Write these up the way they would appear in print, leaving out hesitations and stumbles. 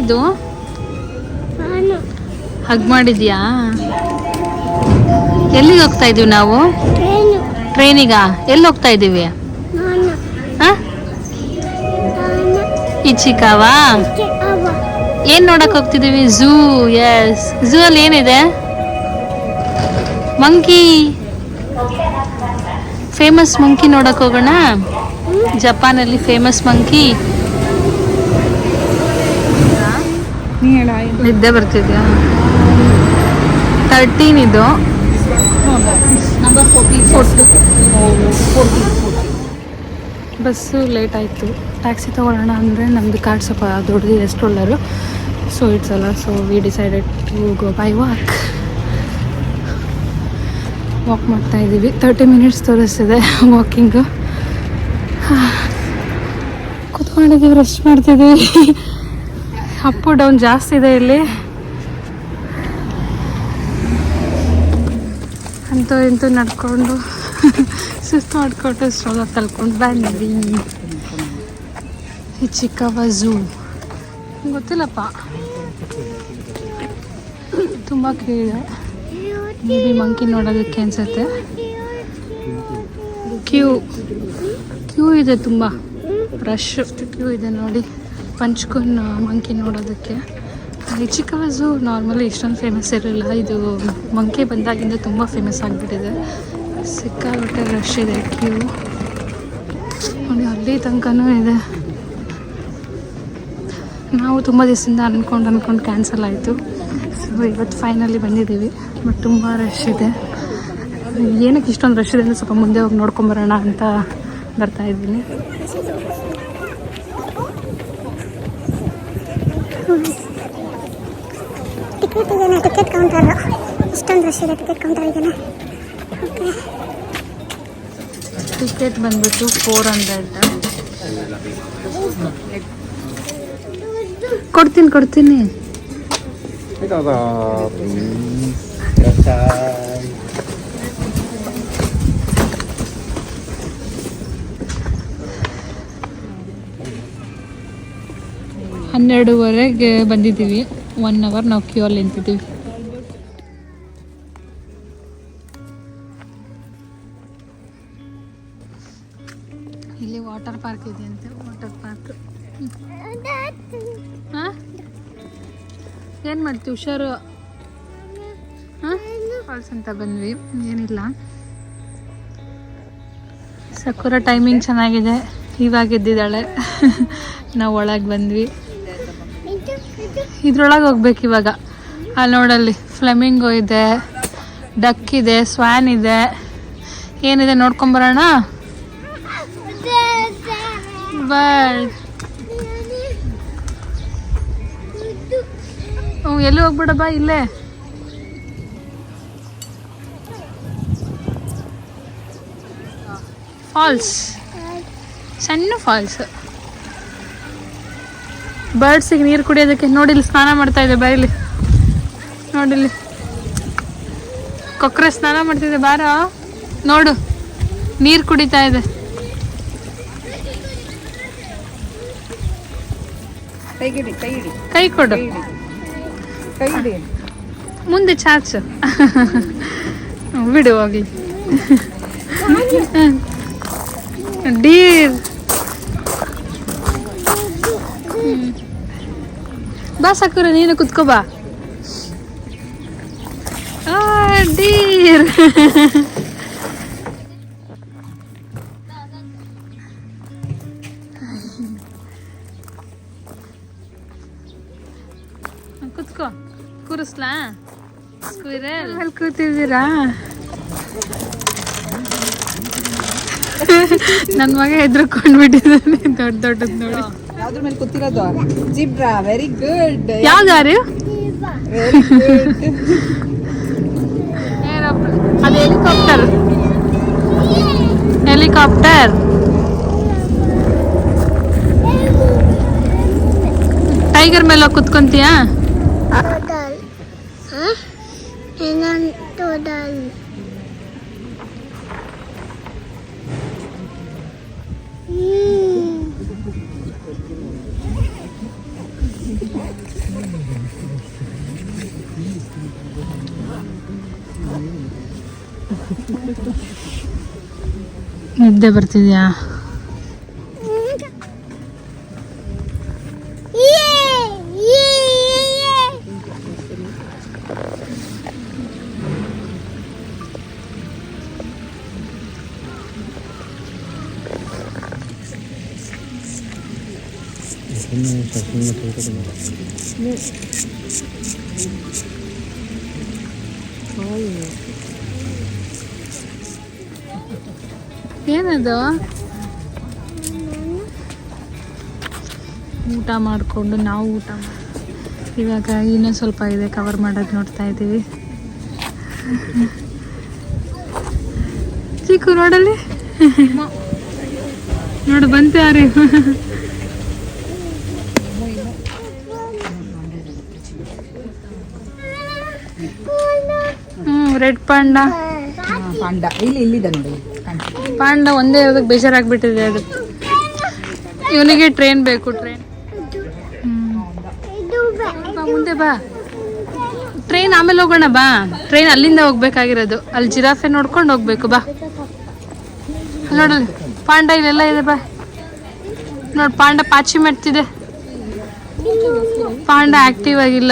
ಏನಿದು? ಹಗ್ ಮಾಡಿದ್ಯಾ? ಎಲ್ಲಿಗೆ ಹೋಗ್ತಾ ಇದೀವಿ ನಾವು? ಟ್ರೈನಿಗ? ಎಲ್ಲಿ ಹೋಗ್ತಾ ಇದ್ದೀವಿ? ಇಚಿಕಾವಾ? ಏನ್ ನೋಡಕ್ ಹೋಗ್ತಿದೀವಿ? ಝೂ. ಎಸ್, ಝೂ ಅಲ್ಲಿ ಏನಿದೆ? ಮಂಕಿ. ಫೇಮಸ್ ಮಂಕಿ ನೋಡಕ್ ಹೋಗೋಣ. ಜಪಾನಲ್ಲಿ ಫೇಮಸ್ ಮಂಕಿ. ನಿದ್ದೆ ಬರ್ತಿದ್ಯಾ? 13 ಇದು. ಬಸ್ಸು ಲೇಟ್ ಆಯಿತು. ಟ್ಯಾಕ್ಸಿ ತೊಗೊಳ್ಳೋಣ ಅಂದರೆ ನಮ್ಮದು ಕಾರ್ಡ್ ಸ್ವಲ್ಪ ದೊಡ್ಡದು ಎಸ್ಟ್ರೋಲರು, ಸೊ ಇಟ್ಸ್ ಅಲ್ಲ. So we decided to go by walk ಮಾಡ್ತಾಯಿದ್ದೀವಿ. 30 ಮಿನಿಟ್ಸ್ ತೋರಿಸ್ತಿದೆ ವಾಕಿಂಗು. ಕೂತ್ಕೊಂಡಿದ್ದೀವಿ, ರೆಸ್ಟ್ ಮಾಡ್ತಿದ್ದೀವಿ. ಅಪ್ ಡೌನ್ ಜಾಸ್ತಿ ಇದೆ ಇಲ್ಲಿ. ಅಂತೂ ಇಂತೂ ನಡ್ಕೊಂಡು ಸುಸ್ತು ಮಾಡಿಕೊಂಡು ಸ್ಟ್ರೋಲ ತಳ್ಕೊಂಡು ಬಂದ್ವಿ. ಇಚಿಕಾವಾ ಝೂ ಗೊತ್ತಿಲ್ಲಪ್ಪ, ತುಂಬ ಕೀಳೆ. ಮೇ ಬಿ ಮಂಕಿ ನೋಡೋದಕ್ಕೆ ಅನ್ಸುತ್ತೆ. ಕ್ಯೂ ಇದೆ, ತುಂಬ ರಶ್ ಕ್ಯೂ ಇದೆ ನೋಡಿ. ಪಂಚ್ಕುನ್ ಮಂಕಿ ನೋಡೋದಕ್ಕೆ. ಇಚಿಕಾವಾ ಝೂ ನಾರ್ಮಲಿ ಇಷ್ಟೊಂದು ಫೇಮಸ್ ಇರಲಿಲ್ಲ, ಇದು ಮಂಕಿ ಬಂದಾಗಿಂದ ತುಂಬ ಫೇಮಸ್ ಆಗಿಬಿಟ್ಟಿದೆ. ಸಿಕ್ಕಾಗಟ್ಟೆ ರಶ್ ಇದೆ, ಕ್ಯೂ ನೋಡಿ, ಅಲ್ಲಿ ತನಕನೂ ಇದೆ. ನಾವು ತುಂಬ ದಿವಸದಿಂದ ಅಂದ್ಕೊಂಡು ಕ್ಯಾನ್ಸಲ್ ಆಯಿತು. ಸೊ ಇವತ್ತು ಫೈನಲಿ ಬಂದಿದ್ದೀವಿ. ಬಟ್ ತುಂಬ ರಶ್ ಇದೆ. ಏನಕ್ಕೆ ಇಷ್ಟೊಂದು ರಶ್ ಇದೆ ಅಂದರೆ ಸ್ವಲ್ಪ ಮುಂದೆ ಹೋಗಿ ನೋಡ್ಕೊಂಬರೋಣ ಅಂತ ಬರ್ತಾಯಿದ್ದೀನಿ. ಟಿಕೆಟ್ ಕೌಂಟರ್ ಇಷ್ಟೊಂದು ರಶ್ ಇದೆ. ಟಿಕೆಟ್ ಕೌಂಟರ್ ಇದೆಯಾ? ಟಿಕೆಟ್ ಬಂದ್ಬಿಟ್ಟು 400. ಕೊಡ್ತೀನಿ. ಹನ್ನೆರಡುವರೆಗೆ ಬಂದಿದ್ದೀವಿ. 1 ಅವರ್ ನಾವು ಕ್ಯೂ ಅಲ್ಲಿ ನಿಂತಿದ್ದೀವಿ. ಇಲ್ಲಿ ವಾಟರ್ ಪಾರ್ಕ್ ಇದೆ ಅಂತೆ. ವಾಟರ್ ಪಾರ್ಕ್ ಹಾಂ, ಏನು ಮಾಡ್ತೀವಿ? ಹುಷಾರು. ಹಾಂ, ಫಾಲ್ಸ್ ಅಂತ ಬಂದ್ವಿ. ಏನಿಲ್ಲ, ಸಕುರ ಟೈಮಿಂಗ್ ಚೆನ್ನಾಗಿದೆ. ಇವಾಗ ಎದ್ದಿದ್ದಾಳೆ. ನಾವು ಒಳಗೆ ಬಂದ್ವಿ. ಇದ್ರೊಳಗೆ ಹೋಗ್ಬೇಕು ಇವಾಗ. ಅಲ್ಲಿ ನೋಡಲ್ಲಿ ಫ್ಲೆಮಿಂಗೋ ಇದೆ, ಡಕ್ ಇದೆ, ಸ್ವ್ಯಾನ್ ಇದೆ, ಏನಿದೆ ನೋಡ್ಕೊಂಬರೋಣ. ಬರ್ಡ್. ಎಲ್ಲಿ ಹೋಗ್ಬಿಡ ಬಾ, ಇಲ್ಲೇ ಫಾಲ್ಸ್, ಸಣ್ಣ ಫಾಲ್ಸ್. ಬರ್ಡ್ಸಿಗೆ ನೀರು ಕುಡಿಯೋದಕ್ಕೆ ನೋಡಿಲ್ಲಿ ಸ್ನಾನ ಮಾಡ್ತಾ ಇದೆ. ಬರೀಲಿ ನೋಡಿಲ್ಲಿ ಕೊಕ್ಕರೆ ಸ್ನಾನ ಮಾಡ್ತಿದೆ. ಬಾರ ನೋಡು, ನೀರು ಕುಡಿತಾ ಇದೆ. ಕೈ ಕೊಡು, ಮುಂದೆ ಚಾಚು. ಬಿಡು ಹೋಗ್ಲಿ. ಡೀರ್ ಬಾ ಸಾಕುರ, ನೀನು ಕುತ್ಕೋ ಬಾ. ಡೀರ್ ಕುತ್ಕೋ. ಕೂರಿಸ್ಲಾ? ಸ್ಕ್ವಿರಲ್ ಅಲ್ಲಿ ಕೂತಿದ್ದೀರಾ? ನನ್ನ ಮಗ ಹೆದ್ರಕೊಂಡು ಬಿಟ್ಟಿದ್ದಾನೆ ದೊಡ್ಡದು ನೋಡಿ. ಯಾವ್ದ್ರ ಮೇಲೆ ಕೂತಿರೋದು? ಜಿಬ್ರಾ. Very good. ಯಾವ್ದಾರು? Very good. ಅದು ಹೆಲಿಕಾಪ್ಟರ್. ಟೈಗರ್ ಮೇಲೆ ಹೋಗಿ ಕುತ್ಕೊಂತೀಯಾ? ನಿದ್ದೆ ಬರ್ತಿದ್ಯಾ? ಏನದು? ಊಟ ಮಾಡಿಕೊಂಡು ನಾವು ಊಟ ಮಾಡಿ ಇವಾಗ ಇನ್ನೂ ಸ್ವಲ್ಪ ಇದೆ ಕವರ್ ಮಾಡೋದು ನೋಡ್ತಾ ಇದ್ದೀವಿ. ಚಿಕ್ಕು ನೋಡಲ್ಲಿ ನೋಡು ಬಂತು ಯಾರು? ರೆಡ್ ಪಾಂಡ. ಪಾಂಡ ಇಲ್ಲಿ ಪಾಂಡ ಒಂದೇ ಇರೋದಕ್ಕೆ ಬೇಜಾರಾಗ್ಬಿಟ್ಟಿದೆ. ಅದು ಇವನಿಗೆ ಟ್ರೈನ್ ಬೇಕು. ಟ್ರೈನ್ ಮುಂದೆ ಬಾ. ಟ್ರೈನ್ ಆಮೇಲೆ ಹೋಗೋಣ ಬಾ. ಟ್ರೈನ್ ಅಲ್ಲಿಂದ ಹೋಗ್ಬೇಕಾಗಿರೋದು. ಅಲ್ಲಿ ಜಿರಾಫೆ ನೋಡ್ಕೊಂಡು ಹೋಗ್ಬೇಕು ಬಾ. ನೋಡಲ್ಲಿ ಪಾಂಡ ಇಲ್ಲೆಲ್ಲ ಇದೆ ಬಾ. ನೋಡಿ ಪಾಂಡ ಪಾಚಿ ಮಾಡ್ತಿದೆ. ಪಾಂಡ ಆಕ್ಟಿವ್ ಆಗಿಲ್ಲ.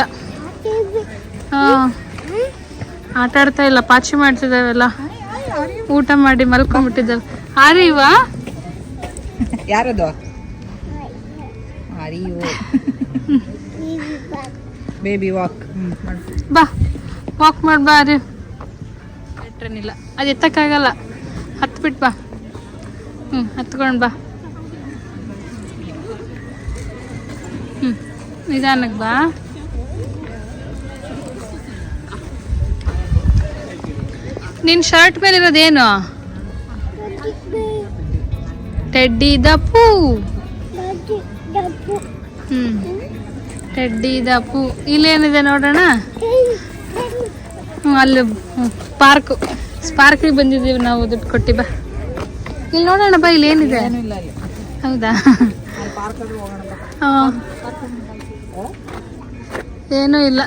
ಆಟ ಆಡ್ತಾ ಇಲ್ಲ, ಪಾಚಿ ಮಾಡ್ತಿದ್ದಾವೆಲ್ಲ. ಊಟ ಮಾಡಿ ಮಲ್ಕೊಂಡ್ಬಿಟ್ಟಿದ್ದಾವೆ. ಆರಿವಾ ಯಾರದು? ಆರಿಯೋ ಬೇಬಿ ವಾಕ್. ಬಾ ವಾಕ್ ಮಾಡಿ ಬಾ. ಅರಿ ಟ್ರೈನ್ ಇಲ್ಲ, ಅದು ಎತ್ತಕ್ಕಾಗಲ್ಲ. ಹತ್ಬಿಟ್ಟು ಬಾ. ಹತ್ಕೊಂಡು ಬಾ. ನಿಧಾನಕ್ಕೆ ಬಾ. ನಿನ್ನ ಶರ್ಟ್ ಮೇಲೆ ಇರೋದೇನು? ಟೆಡ್ಡಿ ದಪ್ಪು. ಟೆಡ್ಡಿ ದಪ್ಪು. ಇಲ್ಲೇನಿದೆ ನೋಡೋಣ. ಅಲ್ಲಿ ಪಾರ್ಕ್ ಸ್ಪಾರ್ಕಿಗೆ ಬಂದಿದ್ದೀವಿ ನಾವು, ದುಡ್ಡು ಕೊಟ್ಟು ಬಾ. ಇಲ್ಲಿ ನೋಡೋಣ ಬಾ, ಇಲ್ಲಿ ಏನಿದೆ? ಹೌದಾ? ಹಾಂ ಏನೂ ಇಲ್ಲ.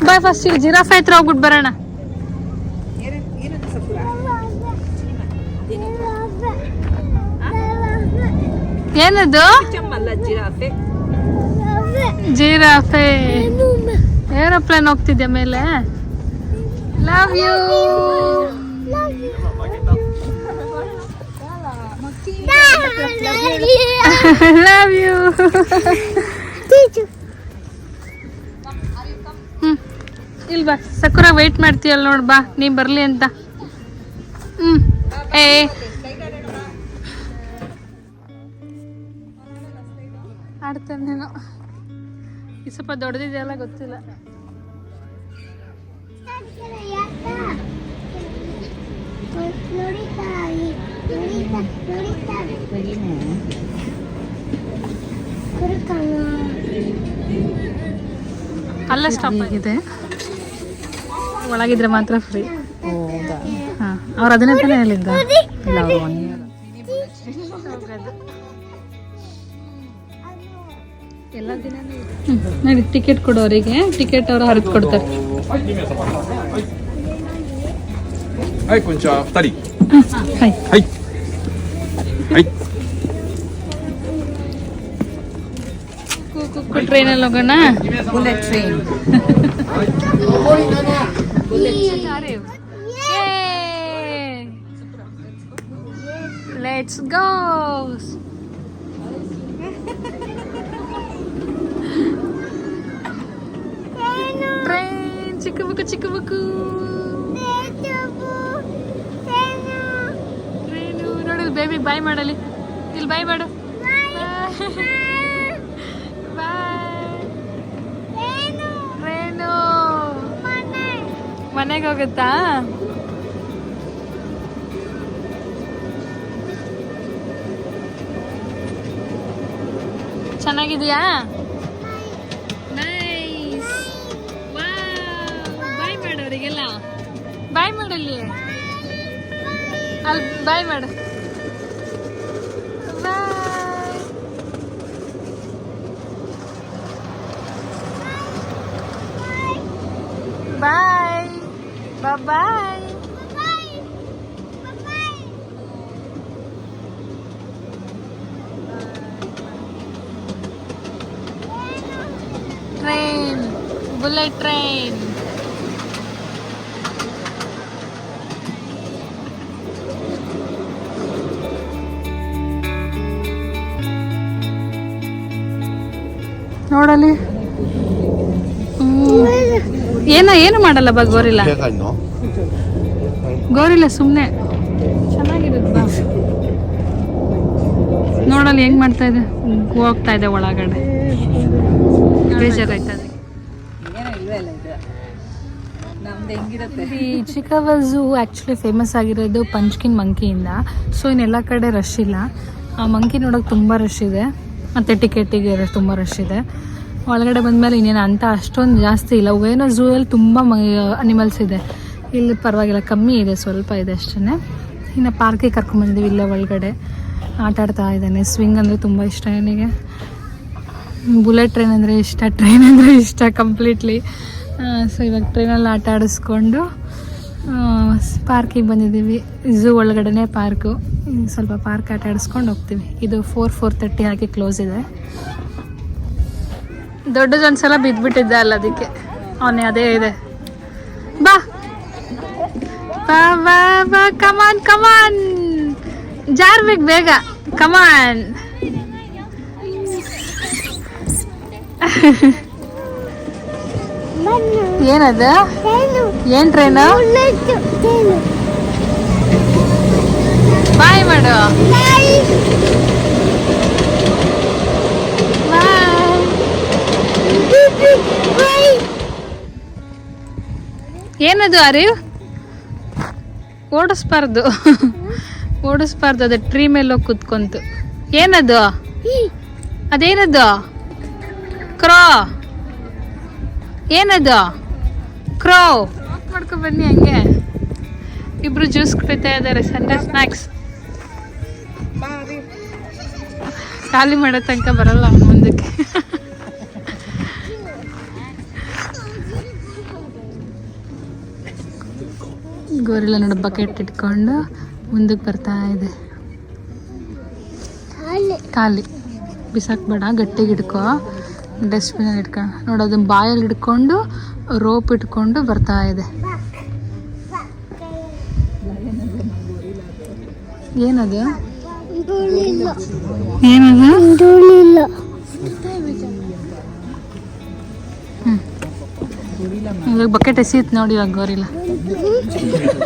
ಬಾ ಫಸ್ಟ್ ಇಲ್ಲಿ ಜಿರಾಫೆ ಹತ್ರ ಹೋಗ್ಬಿಟ್ಟು ಬರೋಣ. ಏನದು? ಜಿರಾಫೆ. ಏರೋಪ್ಲೇನ್ ಹೋಗ್ತಿದ್ಯಾ ಮೇಲೆ? Love you. Love you. ಇಲ್ವಾ ಸಕುರ ವೇಟ್ ಮಾಡ್ತೀಯಲ್ಲ ನೋಡ್ ಬಾ, ನೀ ಬರ್ಲಿ ಅಂತ. ಏ ಆಡ್ತಾನೆ ನೀನು. ಈ ಸ್ವಲ್ಪ ದೊಡ್ಡದಿದೆಯಲ್ಲ ಗೊತ್ತಿಲ್ಲ. ಅಲ್ಲ ಸ್ಟಾಪ್ ಆಗಿದೆ. ಒಳಗಿದ್ರೆ ಮಾತ್ರ ಫ್ರೀ. ಹಾಂ ಅವ್ರು ಅದನ್ನೇ ತಾನೇ ಹೇಳಿದ್ದ. ಎಲ್ಲ ದಿನ ನೋಡಿ ಟಿಕೆಟ್ ಕೊಡೋರಿಗೆ ಟಿಕೆಟ್ ಅವರು ಹರಿದು ಕೊಡ್ತಾರೆ. ಟ್ರೈನಲ್ಲಿ ಹೋಗೋಣ. Bullet train. Let's go. Train ಚಿಕ್ಕಬುಕ್ಕು ಚಿಕ್ಕಬುಕ್ಕು. ಟ್ರೈನು ನೋಡಿ ಬೇಬಿ ಬಾಯ್ ಮಾಡಲಿ. ಇಲ್ಲಿ ಬಾಯ್ ಮಾಡು. ಟ್ರೈನು ಮನೆಗೆ ಹೋಗುತ್ತಾ? ಚೆನ್ನಾಗಿದೆಯಾ? ನೈಸ್. ಬಾಯ್ ಮಾಡೋರಿಗೆಲ್ಲ ಬಾಯ್ ಮಾಡಲ್ಲಿ. ಅಲ್ಲಿ ಬಾಯ್ ಮಾಡು. Bullet train. ನೋಡಲಿ ಏನು ಮಾಡಲ್ಲ ಬಾ ಗೋರಿಲ್ಲ. ಗೋರಿಲ್ಲ ಸುಮ್ಮನೆ ಚೆನ್ನಾಗಿರುತ್ತೆ. ನೋಡಲ್ಲಿ ಹೆಂಗ್ ಮಾಡ್ತಾ ಇದೆ, ಹೋಗ್ತಾ ಇದೆ ಒಳಗಡೆ. ಬೇಜಾರಾಯ್ತದೆ. ಈ ಚಿಕಾಗೋ ಝೂ ಆ್ಯಕ್ಚುಲಿ ಫೇಮಸ್ ಆಗಿರೋದು ಪಂಚ್ಕಿನ್ ಮಂಕಿಯಿಂದ. ಸೊ ಇನ್ನೆಲ್ಲ ಕಡೆ ರಶ್ ಇಲ್ಲ. ಆ ಮಂಕಿ ನೋಡೋಕೆ ತುಂಬ ರಶ್ ಇದೆ, ಮತ್ತು ಟಿಕೆಟಿಗೆ ತುಂಬ ರಶ್ ಇದೆ. ಒಳಗಡೆ ಬಂದಮೇಲೆ ಇನ್ನೇನು ಅಂತ ಅಷ್ಟೊಂದು ಜಾಸ್ತಿ ಇಲ್ಲ. ವೇನೋ ಝೂಯಲ್ಲಿ ತುಂಬ ಅನಿಮಲ್ಸ್ ಇದೆ, ಇಲ್ಲಿ ಪರವಾಗಿಲ್ಲ, ಕಮ್ಮಿ ಇದೆ, ಸ್ವಲ್ಪ ಇದೆ ಅಷ್ಟೇ. ಇನ್ನು ಪಾರ್ಕಿಗೆ ಕರ್ಕೊಂಡ್ಬಂದಿದ್ದೀವಿ. ಇಲ್ಲೇ ಒಳಗಡೆ ಆಟ ಆಡ್ತಾ ಇದ್ದಾನೆ. ಸ್ವಿಂಗ್ ಅಂದರೆ ತುಂಬ ಇಷ್ಟ ನನಗೆ. ಬುಲೆಟ್ ಟ್ರೈನ್ ಅಂದರೆ ಇಷ್ಟ, ಟ್ರೈನ್ ಅಂದರೆ ಇಷ್ಟ ಕಂಪ್ಲೀಟ್ಲಿ. ಸೊ ಇವಾಗ ಟ್ರೈನಲ್ಲಿ ಆಟ ಆಡಿಸ್ಕೊಂಡು ಪಾರ್ಕಿಗೆ ಬಂದಿದ್ದೀವಿ. ಝೂ ಒಳಗಡೆ ಪಾರ್ಕು. ಸ್ವಲ್ಪ ಪಾರ್ಕ್ ಆಟ ಆಡಿಸ್ಕೊಂಡು ಹೋಗ್ತೀವಿ. ಇದು 4:30 ಹಾಗೆ ಕ್ಲೋಸ್ ಇದೆ. ದೊಡ್ಡದೊಂದ್ಸಲ ಬಿದ್ದುಬಿಟ್ಟಿದ್ದೆ ಅಲ್ಲ, ಅದಕ್ಕೆ ಅವನೇ ಅದೇ ಇದೆ. ಬಾ ಬಾ ಬಾ ಬಾ, ಕಮಾನ್ ಕಮಾನ್, ಜಾರ್ಬೇಕು ಬೇಗ, ಕಮಾನ್. ಏನದು? ಏನ್ ಟ್ರೈನು? ಬಾಯ್ ಮಾಡು. ಏನದು ಅರಿವ್? ಓಡಿಸ್ಬಾರ್ದು ಅದು ಟ್ರೀ ಮೇಲೆ ಹೋಗಿ ಕುತ್ಕೊಂತು. ಏನದು? ಅದೇನದು? ಕ್ರೋ. ಏನದು? ಕ್ರೋ. ಮಾಡ್ಕೊ ಬನ್ನಿ. ಹಂಗೆ ಇಬ್ರು ಜ್ಯೂಸ್ ಕುಡಿತಾ ಇದ್ದಾರೆ. ಸಂಡೇ ಸ್ನ್ಯಾಕ್ಸ್ ಖಾಲಿ ಮಾಡೋ ತನಕ ಬರಲ್ಲ ಮುಂದಕ್ಕೆ. ಗೋರಿಲ್ಲ ನೋಡು, ಬಕೆಟ್ ಇಟ್ಕೊಂಡು ಮುಂದಕ್ಕೆ ಬರ್ತಾ ಇದೆ. ಖಾಲಿ ಬಿಸಾಕ್ಬೇಡ, ಗಟ್ಟಿಗೆ ಹಿಡ್ಕೊ. ಡಸ್ಟ್ಬಿನಲ್ಲಿ ಇಟ್ಕೊಂಡು ನೋಡು, ಅದನ್ನ ಬಾಯಲ್ಲಿ ಹಿಡ್ಕೊಂಡು ರೋಪ್ ಇಟ್ಕೊಂಡು ಬರ್ತಾ ಇದೆ. ಏನದು? ಏನದು? ಇವಾಗ ಬಕೆಟ್ ಎಸಿಯುತ್ತೆ ನೋಡಿ. ಇವಾಗ ಗೋರಿಲ್ಲ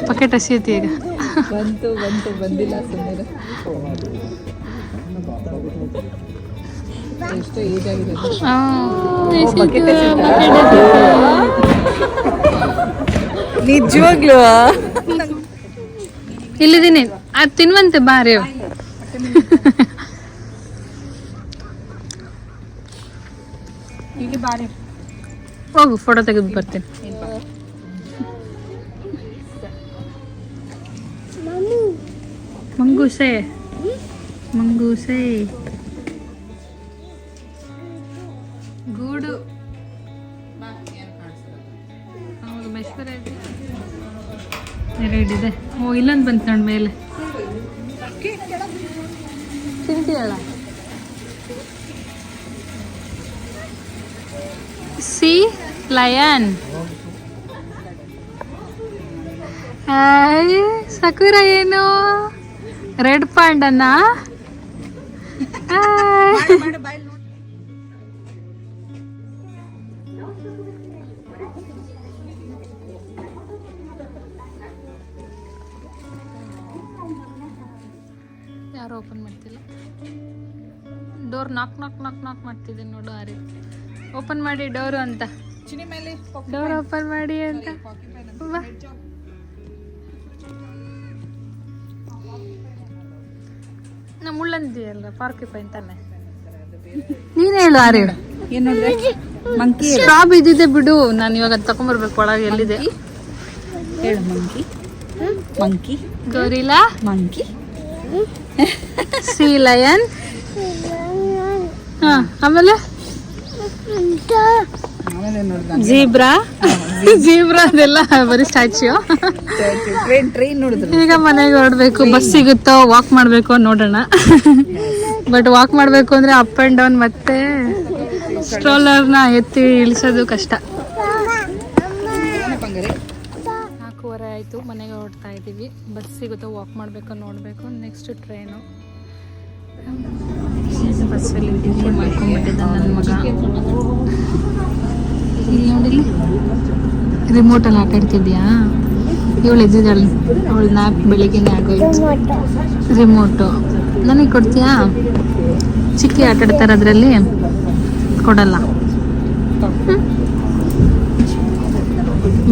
ಬಕೆಟ್ ಎಸಿಯುತ್ತೆ ಈಗ. ಬಂದಿಲ್ಲ. ನಿಜವಾಗ್ಲೂ ಇಲ್ಲಿದ್ದೀನಿ, ಅದು ತಿನ್ವಂತೆ ಬಾರಿ. ಹೋಗು, ಫೋಟೋ ತೆಗೆದು ಬರ್ತೀನಿ. ಮಂಗೂಸೆ ಗೂಡು. ಹೌದು, ಮೈಸೂರ ಎರಡಿದೆ. ಓ, ಇಲ್ಲೊಂದು ಬಂತು ನೋಡಿ ಮೇಲೆ. ತಿಂತೀಯಲ್ಲ? C lion. ಸಕುರ ಏನು? ರೆಡ್ ಪಾಂಡನ? ಯಾರು ಓಪನ್ ಮಾಡ್ತಿಲ್ಲ. ಡೋರ್ ನಾಕ್ ಮಾಡ್ತಿದ್ದೀನಿ ನೋಡು. ಆರಿ ಓಪನ್ ಮಾಡಿ ಡೋರು ಅಂತ. ಡೋರ್ ಓಪನ್ ಮಾಡಿ ಅಂತ. ನಾ ಮುಳ್ಳಂದಿಯಲ್ಲ, ಪಾರ್ಕಿಪೈನ್ ತಾನೆ. ನೀನ್ ಹೇಳು ಆರಿ. ಸ್ಟಾಪ್ ಇದ್ದಿದೆ ಬಿಡು, ನಾನು ಇವಾಗ ತಕೊಂಡ್ಬರ್ಬೇಕು. ಒಳಗೆ ಎಲ್ಲಿದೆ ಹೇಳು. Monkey, gorilla, monkey, C lion. ಹಾ, ಆಮೇಲೆ ಜೀಬ್ರಾ ಅದೆಲ್ಲ ಬರೀ ಸ್ಟ್ಯಾಚ್ಯೂ. ಟ್ರೈನ್ ನೋಡಿದ್ರು. ಈಗ ಮನೆಗೆ ಹೊರಡ್ಬೇಕು. ಬಸ್ ಸಿಗುತ್ತೋ ವಾಕ್ ಮಾಡಬೇಕು ನೋಡೋಣ. ಬಟ್ ವಾಕ್ ಮಾಡಬೇಕು ಅಂದರೆ ಅಪ್ ಆ್ಯಂಡ್ ಡೌನ್ ಮತ್ತೆ ಸ್ಟ್ರೋಲರ್ನ ಎತ್ತಿ ಇಳಿಸೋದು ಕಷ್ಟ. ಮನೆಗೆ ಹೊರಡ್ತಾ ಇದ್ದೀವಿ. ಬಸ್ ಸಿಗುತ್ತೋ ವಾಕ್ ಮಾಡಬೇಕು ನೋಡಬೇಕು. Next train. ಬಸ್ಸಲ್ಲಿ ಟಿಫಿನ್ ಮಾಡ್ಕೊಂಡ್ಬಿಟ್ಟಿದ್ದ ನನ್ನ ಮಗ. ಇಲ್ಲಿ ನೋಡಿಲ್ಲಿ ರಿಮೋಟಲ್ಲಿ ಆಟ ಆಡ್ತಿದ್ಯಾ? ಇವಳು ಎದ್ದಿದ್ದಾಳೆ, ಅವಳು ನ್ಯಾಪ್ ಬೆಳಿಗ್ಗೆನೇ ಆಗೋಯ್ತು. ರಿಮೋಟು ನನಗೆ ಕೊಡ್ತೀಯಾ? ಚಿಕ್ಕಿ ಆಟ ಆಡ್ತಾರೆ ಅದರಲ್ಲಿ, ಕೊಡಲ್ಲ.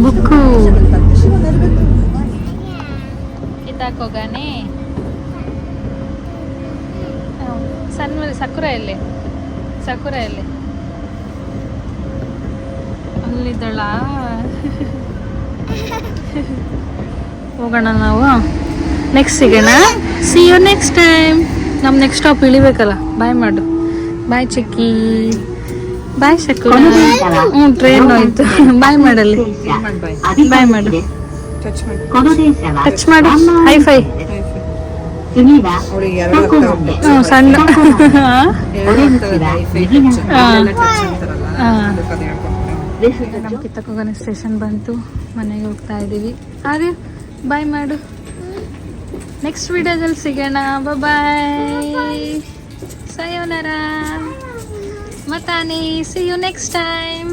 ಬುಕ್ಕು ಕಿತ್ತಾಕೋಗಾನೆ. ಸಣ್ಣ ಸಕುರೆಯಲ್ಲಿ ಅಲ್ಲಿದ್ದಳ. ಹೋಗೋಣ ನಾವು, ನೆಕ್ಸ್ಟ್ ಸಿಗೋಣ. See you next time. ನಮ್ಮ ನೆಕ್ಸ್ಟ್ ಸ್ಟಾಪ್ ಇಳಿಬೇಕಲ್ಲ. ಬಾಯ್ ಮಾಡು. ಬಾಯ್ ಚಿಕ್ಕಿ. ಬಾಯ್ ಶಕು. ಟ್ರೈನ್ ಹೋಯ್ತು. ಬಾಯ್ ಮಾಡಲ್ಲಿ. ಬಾಯ್ ಮಾಡು. ಟಚ್ ಮಾಡು. ಹೈ-ಫೈ. ಸಣ್ಣ ನಮ್ಮ ಕಿತ್ತಕೋಗನೆ ಸ್ಟೇಷನ್ ಬಂತು. ಮನೆಗೆ ಹೋಗ್ತಾ ಇದ್ದೀವಿ. ಆರ್ಯ ಬಾಯ್ ಮಾಡು. ನೆಕ್ಸ್ಟ್ ವಿಡಿಯೋದಲ್ಲಿ ಸಿಗೋಣ. ಬಾಯ್. ಸಯೋನರ ಮತಾನಿ. See you next time.